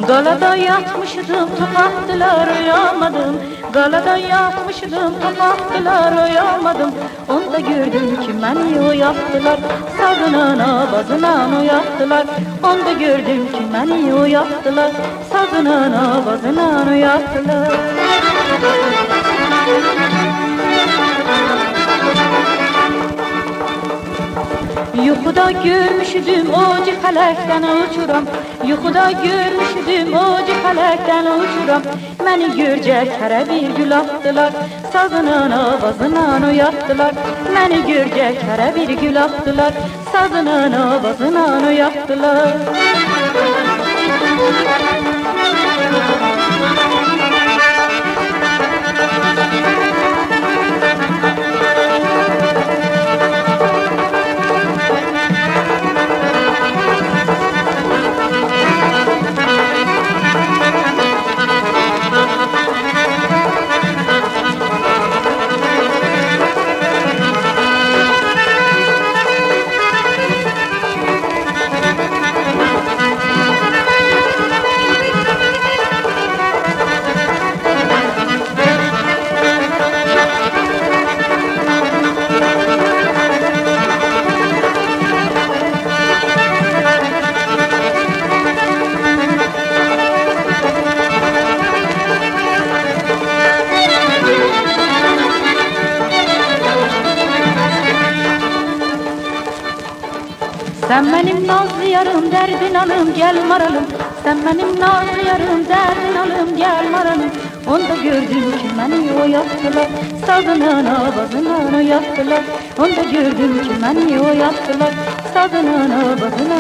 Galada yatmışdım, kapattılar, uyamadım. Galada yatmışdım, kapattılar, uyamadım. Onda gördüm ki beni oyattılar, sazının avazından oyattılar. Onda gördüm ki beni oyattılar, sazının avazından oyattılar. Yuxuda görmüşdüm o cifələkdən uçuram. Yuxuda görmüşdüm o cifələkdən uçuram. Məni görcək hərə bir gül atdılar, sazının avazından oyatdılar. Məni görcək hərə bir gül atdılar, sazının avazından oyatdılar. Sen benim nazlı yarım, derdin alım, gel maralım. Sen benim nazlı yarım, derdin alım, gel maralım. Onda gördüm ki beni oyattılar, sazının avazından oyattılar. Onda gördüm ki beni oyattılar, sazının avazından